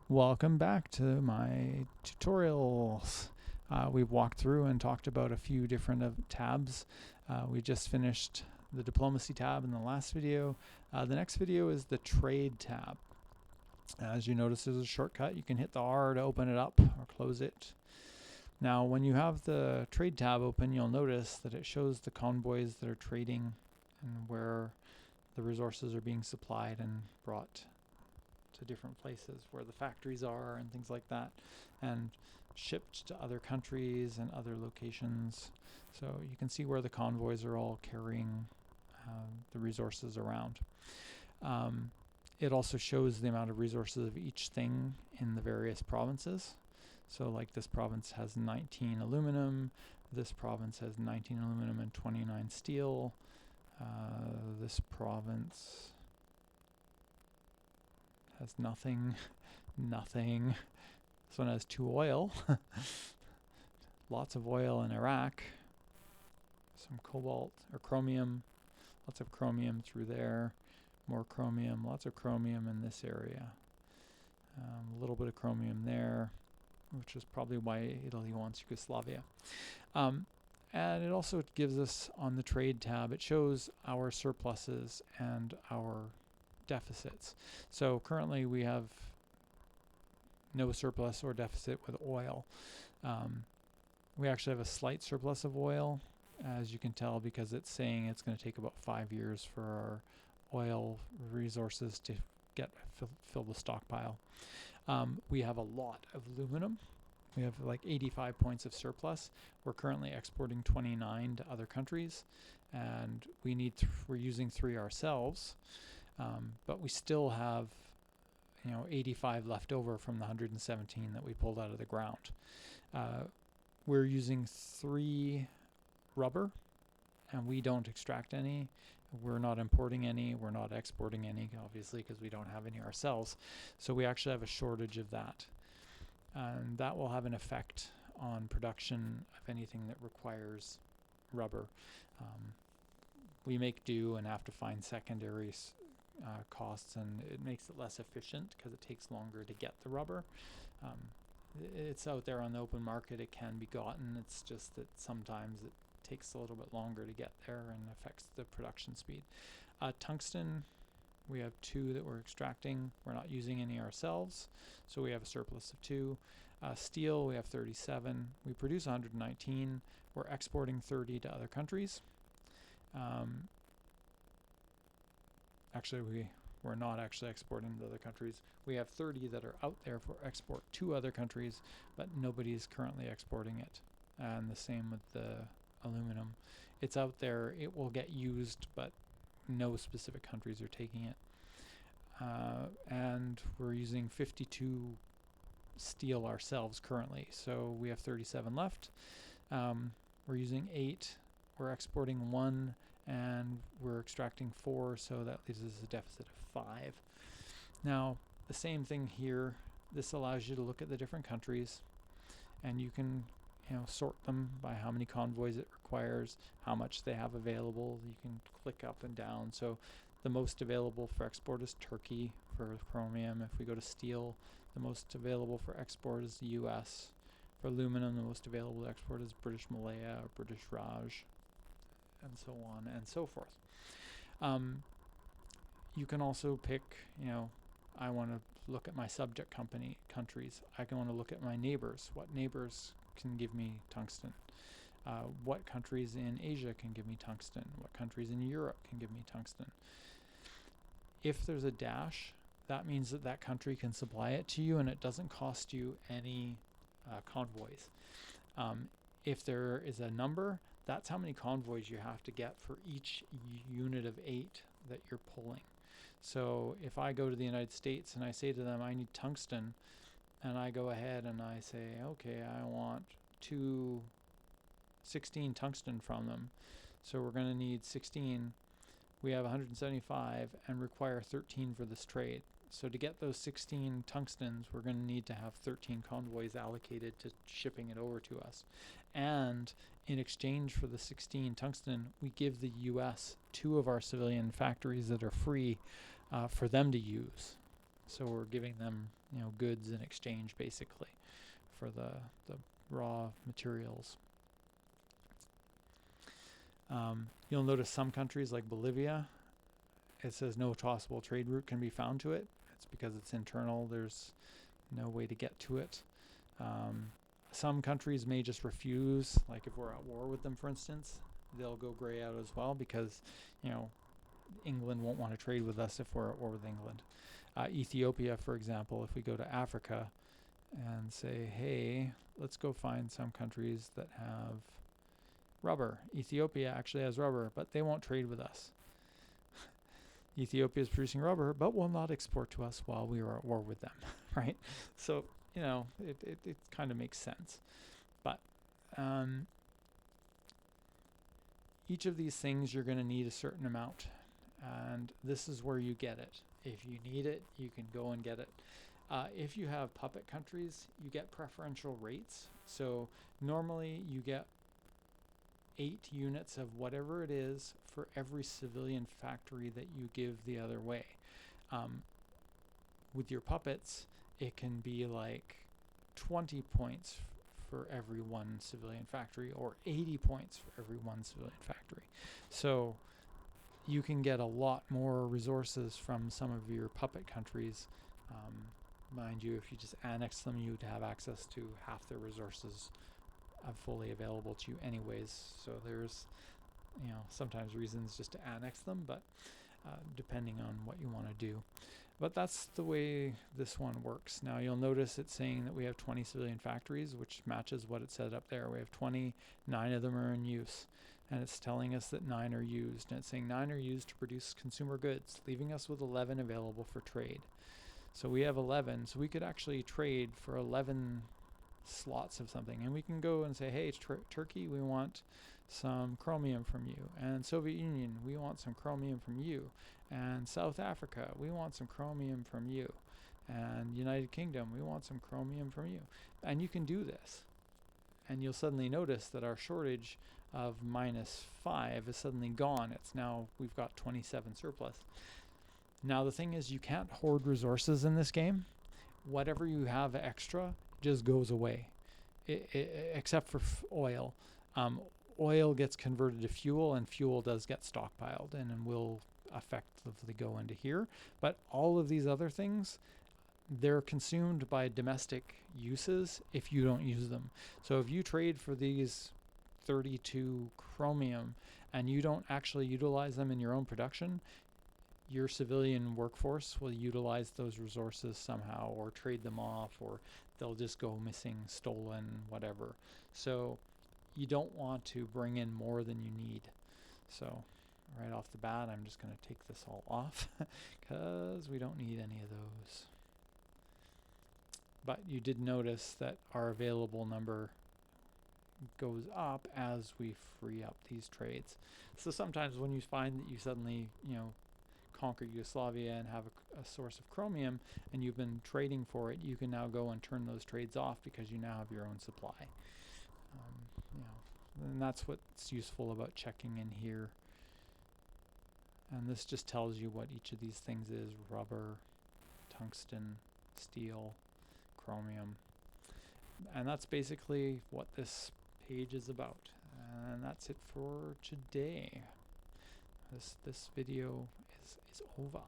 Welcome back to my tutorials. We've walked through and talked about a few different tabs. We just finished the diplomacy tab in the last video. The next video is the trade tab. As you notice, there's a shortcut. You can hit the R to open it up or close it. Now, when you have the trade tab open, you'll notice that it shows the convoys that are trading and where the resources are being supplied and brought to different places where the factories are and things like that, and shipped to other countries and other locations. So you can see where the convoys are all carrying the resources around. It also shows the amount of resources of each thing in the various provinces. So like this province has 19 aluminum, this province has 19 aluminum and 29 steel. This province has nothing. This one has 2 oil. Lots of oil in Iraq. Some cobalt or chromium. Lots of chromium through there. More chromium. Lots of chromium in this area. A little bit of chromium there, which is probably why Italy wants Yugoslavia. And it also gives us on the trade tab, it shows our surpluses and our deficits. So currently we have no surplus or deficit with oil. We actually have a slight surplus of oil, as you can tell, because it's saying it's going to take about 5 years for our oil resources to fill the stockpile. We have a lot of aluminum. We have like 85 points of surplus. We're currently exporting 29 to other countries, and we're using 3 ourselves. But we still have 85 left over from the 117 that we pulled out of the ground. We're using 3 rubber, and we don't extract any. We're not importing any. We're not exporting any, obviously, because we don't have any ourselves. So we actually have a shortage of that. And that will have an effect on production of anything that requires rubber. We make do and have to find secondary costs, and it makes it less efficient because it takes longer to get the rubber. It's out there on the open market. It can be gotten. It's just that sometimes it takes a little bit longer to get there and affects the production speed. Tungsten, we have 2 that we're extracting. We're not using any ourselves, so we have a surplus of 2. Steel, we have 37. We produce 119. We're exporting 30 to other countries. Actually, we're not actually exporting to other countries. We have 30 that are out there for export to other countries, but nobody is currently exporting it. And the same with the aluminum. It's out there. It will get used, but no specific countries are taking it. And we're using 52 steel ourselves currently, so we have 37 left. We're using 8. We're exporting 1. And we're extracting 4, so that leaves us a deficit of 5. Now, the same thing here. This allows you to look at the different countries, and you can sort them by how many convoys it requires, how much they have available. You can click up and down. So the most available for export is Turkey for chromium. If we go to steel, the most available for export is the US. For aluminum, the most available to export is British Malaya or British Raj, and so on and so forth. You can also pick, I want to look at my subject countries. I can want to look at my neighbors. What neighbors can give me tungsten? What countries in Asia can give me tungsten? What countries in Europe can give me tungsten? If there's a dash, that means that that country can supply it to you, and it doesn't cost you any convoys. If there is a number, that's how many convoys you have to get for each unit of 8 that you're pulling. So if I go to the United States and I say to them, I need tungsten, and I go ahead and I say, okay, I want 16 tungsten from them. So we're going to need 16. We have 175 and require 13 for this trade. So to get those 16 tungstens, we're going to need to have 13 convoys allocated to shipping it over to us. And in exchange for the 16 tungsten, we give the US 2 of our civilian factories that are free for them to use. So we're giving them, you know, goods in exchange basically for the raw materials. You'll notice some countries like Bolivia, it says no possible trade route can be found to it. It's because it's internal. There's no way to get to it. Some countries may just refuse, like if we're at war with them, for instance, they'll go gray out as well because, you know, England won't want to trade with us if we're at war with England. Ethiopia, for example, if we go to Africa and say, hey, let's go find some countries that have rubber. Ethiopia actually has rubber, but they won't trade with us. Ethiopia is producing rubber, but will not export to us while we are at war with them, right? So, you know, it kind of makes sense. But each of these things you're going to need a certain amount, and this is where you get it. If you need it, you can go and get it. If you have puppet countries, you get preferential rates. So normally you get 8 units of whatever it is for every civilian factory that you give the other way. With your puppets, it can be like 20 points for every one civilian factory, or 80 points for every one civilian factory. So you can get a lot more resources from some of your puppet countries. Mind you, if you just annex them, you'd have access to half their resources fully available to you anyways. So there's, you know, sometimes reasons just to annex them, but depending on what you want to do. But that's the way this one works. Now you'll notice it's saying that we have 20 civilian factories, which matches what it said up there. We have 20, 9 of them are in use. And it's telling us that 9 are used. And it's saying 9 are used to produce consumer goods, leaving us with 11 available for trade. So we have 11, so we could actually trade for 11 slots of something. And we can go and say, hey, Turkey, we want some chromium from you. And Soviet Union, we want some chromium from you. And South Africa, we want some chromium from you. And United Kingdom, we want some chromium from you. And you can do this. And you'll suddenly notice that our shortage of -5 is suddenly gone. It's now, we've got 27 surplus. Now the thing is, you can't hoard resources in this game. Whatever you have extra just goes away, except for oil. Oil gets converted to fuel, and fuel does get stockpiled and will effectively go into here. But all of these other things, they're consumed by domestic uses if you don't use them. So if you trade for these 32 chromium and you don't actually utilize them in your own production, your civilian workforce will utilize those resources somehow, or trade them off, or they'll just go missing, stolen, whatever. So you don't want to bring in more than you need. So right off the bat, I'm just going to take this all off because we don't need any of those. But you did notice that our available number goes up as we free up these trades. So sometimes when you find that you suddenly, you know, conquer Yugoslavia and have a source of chromium and you've been trading for it, you can now go and turn those trades off because you now have your own supply. You know, and that's what's useful about checking in here. And this just tells you what each of these things is: rubber, tungsten, steel, chromium. And that's basically what this page is about. And that's it for today. This video is over.